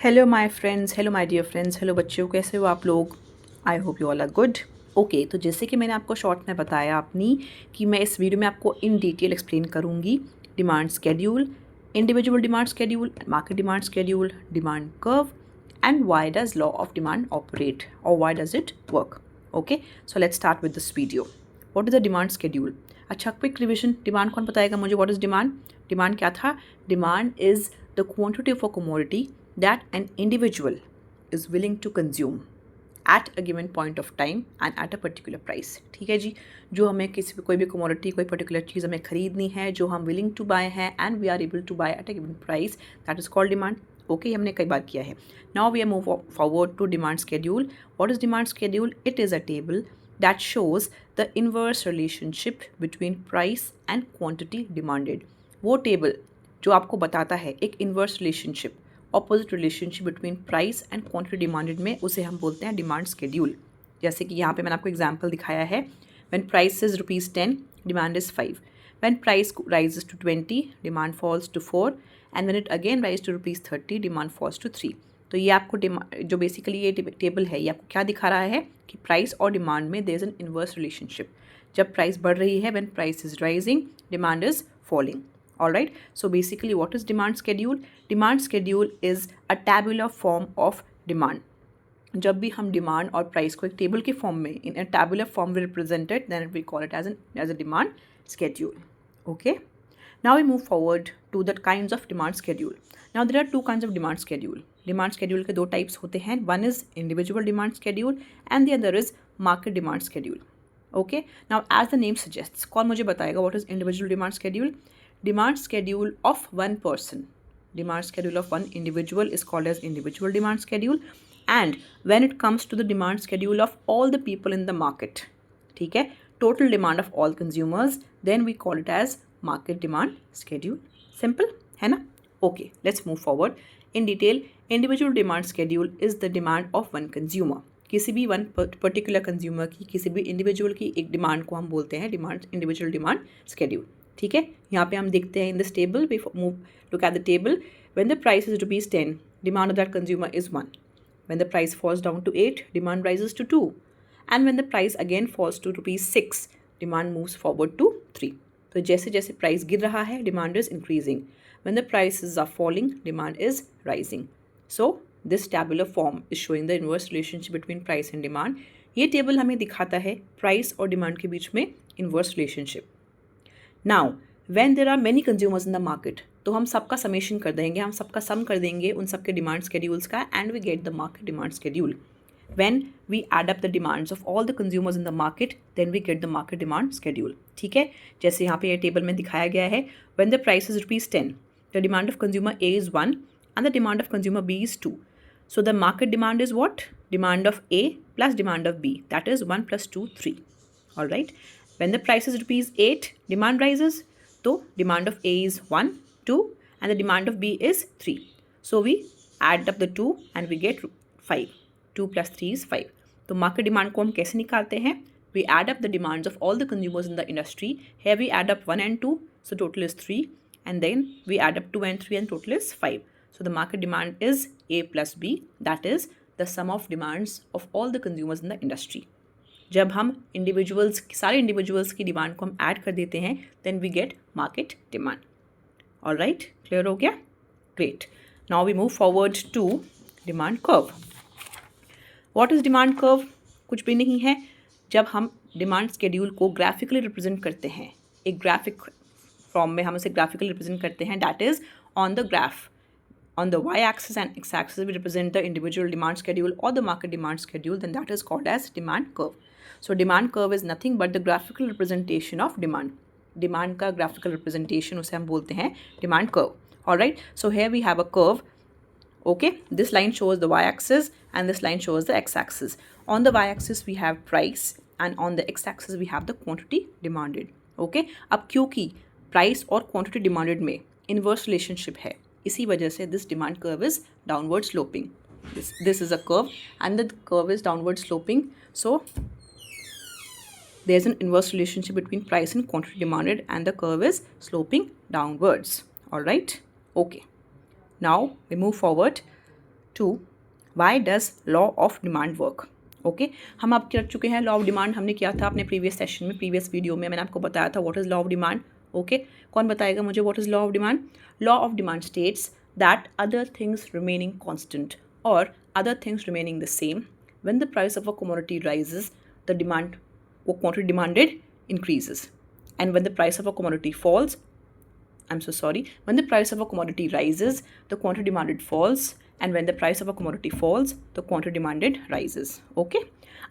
Hello my friends, hello my dear friends, hello बच्चों, कैसे हो आप लोग? I hope you all are good. Okay, तो जैसे कि मैंने आपको शॉर्ट में बताया अपनी कि मैं इस वीडियो में आपको इन डिटेल एक्सप्लेन करूंगी demand schedule, individual demand schedule, market demand schedule, demand curve and why does law of demand operate और why does it work. Okay, so let's start with this video. What is the demand schedule? अच्छा, quick revision. Demand कौन बताएगा मुझे? What is demand? Demand क्या था? Demand is the quantity of a commodity that an individual is willing to consume at a given point of time and at a particular price। ठीक है जी, जो हमें किसी कोई भी कमोडिटी, कोई पर्टिकुलर चीज़ हमें खरीदनी है, जो हम विलिंग टू बाय है and we are able to buy at a given price, that is called demand. Okay, हमने कई बार किया है। Now we are move forward to demand schedule. What is demand schedule? It is a table that shows the inverse relationship between price and quantity demanded। वो table जो आपको बताता है एक inverse relationship, opposite relationship between price and quantity demanded में, उसे हम बोलते हैं डिमांड स्केड्यूल। जैसे कि यहाँ पे मैंने आपको एग्जांपल दिखाया है। When price is ₹10, demand is 5। When price rises to 20, demand falls to 4 and when it again rise to ₹30, demand falls to 3। तो ये आपको जो बेसिकली ये टेबल है, ये आपको क्या दिखा रहा है कि प्राइस और डिमांड में there is an inverse relationship. जब प्राइस बढ़ रही है, when price is rising, demand is falling. Alright, so basically what is demand schedule? Demand schedule is a tabular form of demand। जब भी हम डिमांड और प्राइस को एक टेबल के फॉर्म में, इन a tabular form we represent it, then we call it as a demand schedule। Okay, now we move forward to the kinds of demand schedule। now there are two kinds of demand schedule। demand schedule के दो types होते हैं। one is individual demand schedule and the other is market demand schedule। okay, now as the name suggests, कौन मुझे बताएगा what is individual demand schedule? Demand schedule of one person, demand schedule of one individual is called as individual demand schedule, and when it comes to the demand schedule of all the people in the market, ठीक है, total demand of all consumers, then we call it as market demand schedule। simple है ना? okay, let's move forward in detail। individual demand schedule is the demand of one consumer। किसी भी one particular consumer की, किसी भी individual की एक demand को हम बोलते हैं डिमांड, इंडिविजुअल डिमांड स्केड्यूल। ठीक है, यहाँ पे हम देखते हैं in this table, we move look at the table. When the price is ₹10, demand of that consumer is 1। When the price falls down to 8, demand rises to 2 and when the price again falls to ₹6, demand moves forward to 3। तो जैसे जैसे price गिर रहा है, demand is increasing. When the prices are falling, demand is rising. So this tabular form is showing the inverse relationship between price and demand. ये table हमें दिखाता है प्राइस और डिमांड के बीच में inverse relationship. Now when there are many consumers in the market, तो हम सबका समेशन कर देंगे, हम सबका सम कर देंगे उन सबके डिमांड स्केड्यूल्स का, and we get the market demand schedule. When we add up the demands of all the consumers in the market, then we get the market demand schedule. ठीक है, जैसे यहाँ पे ये टेबल में दिखाया गया है। When the price is ₹10, the demand of consumer A is 1 and the demand of consumer B is 2। so the market demand is what? Demand of A plus demand of B, that is 1 plus 2 3। all right, when the price is ₹8, demand rises, so demand of A is 1 2 and the demand of B is 3। so we add up the 2 and we get 5। 2 plus 3 is 5। तो market demand को हम कैसे निकालते हैं? we add up the demands of all the consumers in the industry। here we add up 1 and 2, so total is 3, and then we add up 2 and 3 and total is 5। so the market demand is A plus B, that is the sum of demands of all the consumers in the industry। जब हम individuals, सारे individuals की demand को हम add कर देते हैं, then we get market demand. All right, clear हो गया? Great. Now we move forward to demand curve. What is demand curve? कुछ भी नहीं है, जब हम डिमांड स्केड्यूल को ग्राफिकली रिप्रेजेंट करते हैं, एक ग्राफिक फॉर्म में हम उसे ग्राफिकली रिप्रेजेंट करते हैं, that is on the graph. On the y-axis and x-axis, we represent the individual demand schedule or the market demand schedule, then that is called as demand curve। so demand curve is nothing but the graphical representation of demand। demand का graphical representation उसे हम बोलते हैं demand curve। all right, so here we have a curve। okay, this line shows the y-axis and this line shows the x-axis। on the y-axis we have price and on the x-axis we have the quantity demanded। okay, अब क्योंकि price और quantity demanded में inverse relationship है, इसी वजह से this demand curve is downward sloping. This is a curve and the curve is downward sloping, so there is an inverse relationship between price and quantity demanded and the curve is sloping downwards. All right, okay, now we move forward to why does law of demand work. Okay, हम आप कर चुके हैं law of demand, हमने किया था अपने previous session में, प्रीवियस वीडियो में मैंने आपको बताया था what is law of demand. Okay, कौन बताएगा मुझे what is law of demand? Law of demand states that other things remaining constant और other things remaining the same, when the price of a commodity rises the demand, वो quantity demanded increases, and when the price of a commodity falls, I'm so sorry, when the price of a commodity rises the quantity demanded falls, and when the price of a commodity falls the quantity demanded rises. Okay,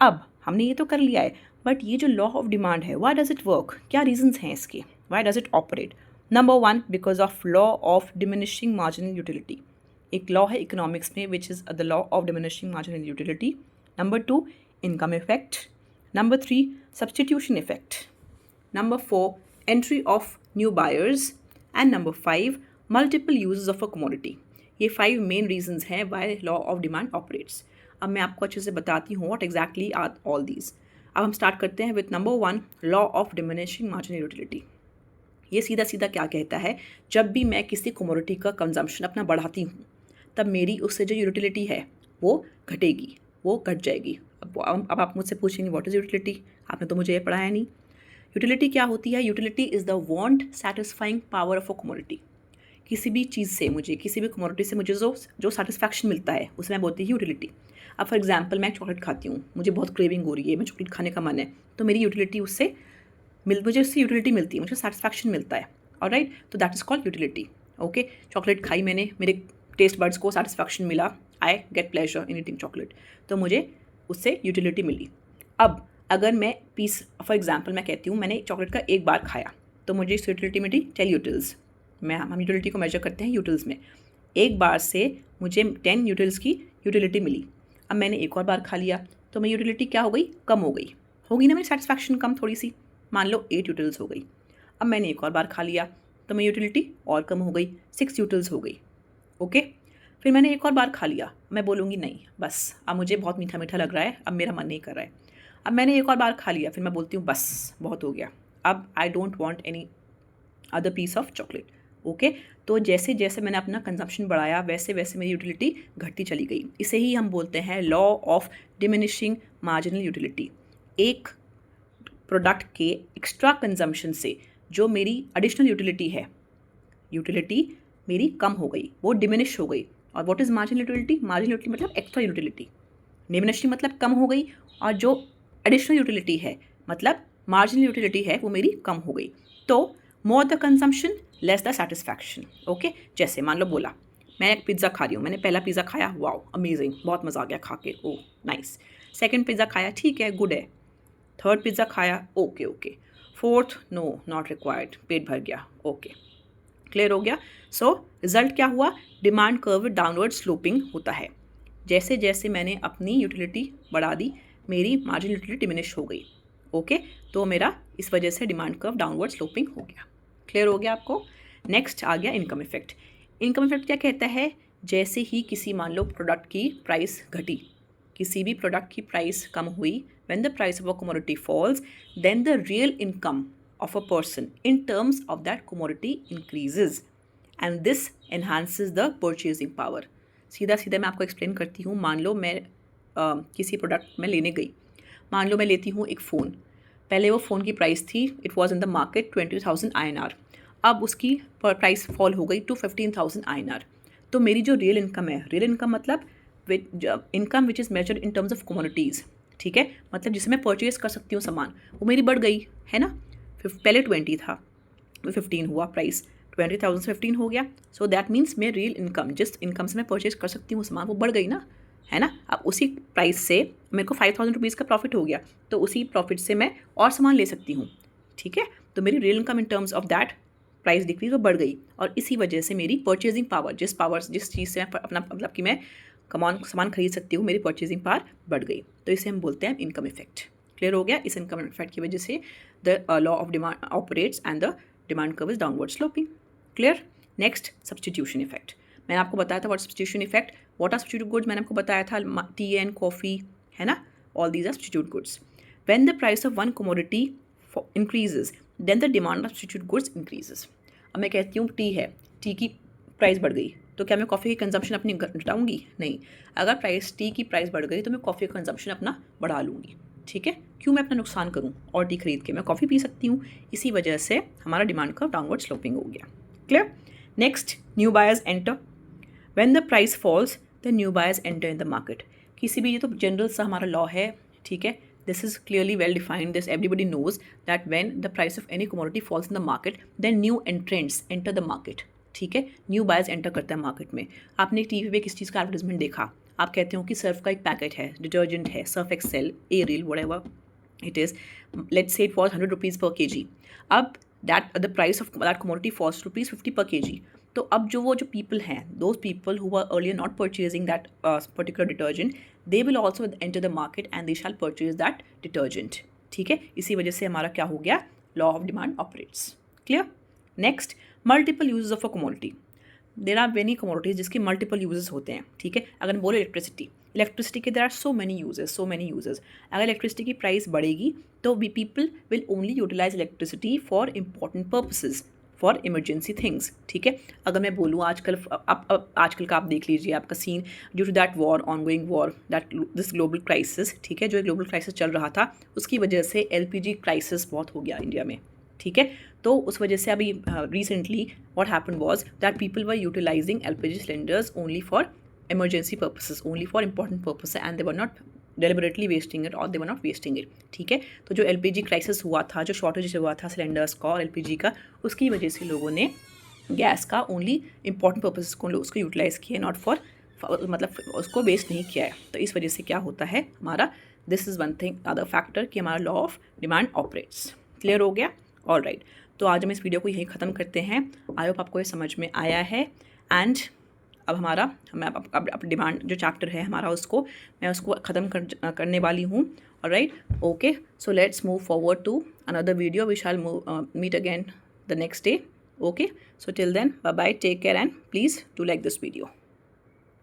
अब हमने ये तो कर लिया है, but ये जो law of demand है, व्हाई डज इट वर्क, क्या रीजंस हैं इसके, why does it operate? Number one, because of law of diminishing marginal utility. एक लॉ है इकोनॉमिक्स में which is the law of diminishing marginal utility. Number two, income effect. Number 3, substitution effect. Number 4, entry of new buyers. And number 5, multiple uses of a commodity. ये 5 main reasons हैं why law of demand operates. अब मैं आपको अच्छे से बताती हूँ what exactly are all these. अब हम स्टार्ट करते हैं with number 1, law of diminishing marginal utility. ये सीधा सीधा क्या कहता है, जब भी मैं किसी commodity का कंजम्पशन अपना बढ़ाती हूँ तब मेरी उससे जो यूटिलिटी है वो घटेगी, वो घट जाएगी। अब आप मुझसे पूछेंगे व्हाट इज़ यूटिलिटी, आपने तो मुझे ये पढ़ाया नहीं। यूटिलिटी क्या होती है? Utility is the want satisfying power of a commodity. किसी भी चीज़ से मुझे, किसी भी कमोडिटी से मुझे जो सैटिस्फैक्शन मिलता है उसे मैं बोलती हूँ यूटिलिटी। अब फॉर एग्जांपल मैं चॉकलेट खाती हूँ, मुझे बहुत क्रेविंग हो रही है, मैं चॉकलेट खाने का मन है, तो मेरी यूटिलिटी उससे मुझे उससे यूटिलिटी मिलती है, मुझे सैटिस्फैक्शन मिलता है। ऑलराइट, तो that is called utility. Okay, chocolate खाई मैंने, मेरे टेस्ट बर्ड्स को सैटिस्फैक्शन मिला, I get pleasure in eating chocolate, तो मुझे उससे यूटिलिटी मिली। अब अगर मैं पीस, फॉर एग्जांपल मैं कहती हूँ मैंने चॉकलेट का एक बार खाया तो मुझे इस यूटिलिटी मिली 10 यूटिल्स। हम यूटिलिटी को मेजर करते हैं यूटिल्स में। एक बार से मुझे 10 यूटिल्स की यूटिलिटी मिली। अब मैंने एक और बार खा लिया तो मेरी यूटिलिटी क्या हो गई? कम हो गई, होगी ना मेरी सैटिस्फैक्शन कम थोड़ी सी, मान लो 8 यूटिल्स हो गई। अब मैंने एक और बार खा लिया तो मेरी यूटिलिटी और कम हो गई, 6 यूटिल्स हो गई। ओके, फिर मैंने एक और बार खा लिया, मैं बोलूँगी नहीं बस अब मुझे बहुत मीठा मीठा लग रहा है, अब मेरा मन नहीं कर रहा है। अब मैंने एक और बार खा लिया, फिर मैं बोलती हूँ बस बहुत हो गया, अब I don't want any other piece of chocolate. Okay, तो जैसे जैसे मैंने अपना कंजम्पशन बढ़ाया वैसे वैसे मेरी यूटिलिटी घटती चली गई। इसे ही हम बोलते हैं law of diminishing marginal utility. एक प्रोडक्ट के एक्स्ट्रा कंजम्पशन से जो मेरी एडिशनल यूटिलिटी है, यूटिलिटी मेरी कम हो गई, वो डिमिनिश हो गई। और what is marginal utility? Marginal utility मतलब एक्स्ट्रा यूटिलिटी, डिमिनिशिंग मतलब कम हो गई, और जो एडिशनल यूटिलिटी है मतलब मार्जिनल यूटिलिटी है वो मेरी कम हो गई। तो more the consumption less the satisfaction. Okay, जैसे मान लो बोला मैं एक पिज़्ज़ा खा रही हूँ, मैंने पहला पिज़्ज़ा खाया, वाओ अमेजिंग, बहुत मज़ा आ गया खा के, ओह नाइस। सेकंड पिज़्ज़ा खाया, ठीक है गुड है। थर्ड पिज़्ज़ा खाया, okay okay. Fourth, no not required, पेट भर गया, ओके, क्लियर हो गया। सो रिजल्ट क्या हुआ? डिमांड कर्व डाउनवर्ड स्लोपिंग होता है। जैसे जैसे मैंने अपनी यूटिलिटी बढ़ा दी मेरी मार्जिनल यूटिलिटी डिमिनिश हो गई। ओके, तो मेरा इस वजह से डिमांड कर्व डाउनवर्ड स्लोपिंग हो गया। क्लियर हो गया आपको? नेक्स्ट आ गया इनकम इफेक्ट। इनकम इफेक्ट क्या कहता है? जैसे ही किसी मान लो प्रोडक्ट की प्राइस घटी, किसी भी प्रोडक्ट की प्राइस कम हुई, when the price of a commodity falls then the real income of a person in terms of that commodity increases and this enhances the purchasing power. सीधा सीधा मैं आपको एक्सप्लेन करती हूँ। मान लो मैं किसी प्रोडक्ट में लेने गई, मान लो मैं लेती हूँ एक फ़ोन, पहले वो फ़ोन की प्राइस थी, it was in the market 20,000 INR, अब उसकी प्राइस फॉल हो गई टू 15,000 INR। तो मेरी जो रियल इनकम है, रियल इनकम मतलब income which is measured in terms of commodities, ठीक है, मतलब जिसे मैं परचेज कर सकती हूँ सामान, वो मेरी बढ़ गई है ना। पहले 20 था, 15 हुआ, प्राइस 20,000 से 15 हो गया। सो दैट मीन्स मेरी रियल इनकम, जिस इनकम से मैं परचेज कर सकती हूँ सामान, वो बढ़ गई ना, है ना। अब उसी प्राइस से मेरे को 5,000 रुपीज़ का प्रॉफिट हो गया, तो उसी प्रॉफिट से मैं और सामान ले सकती हूँ, ठीक है। तो मेरी real income in terms of that price decrease वो बढ़ गई, और इसी वजह से मेरी परचेजिंग पावर, जिस चीज़ से मैं अपना मतलब कि मैं सामान खरीद सकती हूँ, मेरी परचेजिंग पावर बढ़ गई। तो इसे हम बोलते हैं इनकम इफेक्ट। क्लियर हो गया? इस इनकम इफेक्ट की वजह से the law of demand operates and the demand curve is downward sloping. Clear? Next, substitution effect. मैंने आपको बताया था what substitution effect, what are substitute goods, मैंने आपको बताया था टी एंड कॉफ़ी, है ना, all these are substitute goods. When the price of one commodity increases then the demand of substitute goods increases. अब मैं कहती हूँ टी है, टी की प्राइस बढ़ गई, तो क्या मैं कॉफ़ी की कंजम्पशन अपनी घटाऊँगी? नहीं। अगर टी की प्राइस बढ़ गई तो मैं कॉफ़ी का कंजम्पशन अपना बढ़ा लूँगी। ठीक है, क्यों मैं अपना नुकसान करूँ और टी खरीद के? मैं कॉफ़ी पी सकती हूँ। इसी वजह से हमारा डिमांड कर्व डाउनवर्ड स्लोपिंग हो गया। Clear? Next, new buyers enter. When the price false the new buyers enter in the market. किसी भी, ये तो जनरल सा हमारा लॉ है, ठीक है। This is clearly well defined, this everybody knows that when the price of any commodity falls in the market then new entrants enter the market. ठीक है, न्यू बायर्स एंटर करते हैं मार्केट में। आपने टीवी पे किस चीज़ का एडवर्टाइजमेंट देखा, आप कहते हो कि सर्फ का एक पैकेट है, डिटर्जेंट है, Surf Excel, Ariel, whatever it is, let's say it was 100 rupees per kg. अब that the price of that commodity falls to rupees 50 per kg. तो अब जो people हैं, those people who were earlier not purchasing that particular detergent, they will also enter the market and they shall purchase that detergent. ठीक है, इसी वजह से हमारा क्या हो गया, law of demand operates. Clear? Next, multiple uses of a commodity. There are many commodities जिसके मल्टीपल यूजेस होते हैं। ठीक है, अगर हम बोले इलेक्ट्रिसिटी के there are so many uses. अगर इलेक्ट्रिसिटी की प्राइस बढ़ेगी तो we people will only utilise electricity for important purposes, for emergency things. ठीक है, अगर मैं बोलूँ आजकल आजकल का आप देख लीजिए, आपका scene due to that war, ongoing war, that this global crisis, ठीक है, जो ग्लोबल क्राइसिस चल रहा था उसकी वजह से LPG क्राइसिस बहुत हो गया इंडिया में। ठीक है, तो उस वजह से अभी recently what happened was that people were utilising LPG cylinders only for emergency purposes, only for important purpose, and they were not deliberately wasting it और they were not wasting it. ठीक है, तो जो LPG क्राइसिस हुआ था, जो shortage हुआ था सिलेंडर्स का और LPG का, उसकी वजह से लोगों ने गैस का ओनली इंपॉर्टेंट पर्पसेस को उसको यूटिलाइज़ किया, नॉट फॉर मतलब उसको वेस्ट नहीं किया है। तो इस वजह से क्या होता है हमारा, this is one thing, other factor कि हमारा law of demand operates. Clear हो गया? ऑल राइट, तो आज हम इस वीडियो को यहीं ख़त्म करते हैं। आई होप आपको ये समझ में आया है। एंड अब हमारा, मैं अब डिमांड जो चैप्टर है हमारा उसको मैं उसको ख़त्म करने वाली हूँ। All right, okay, so let's move forward to another video, we shall meet again the next day. Okay, so till then, bye bye, take care, and please do like this video.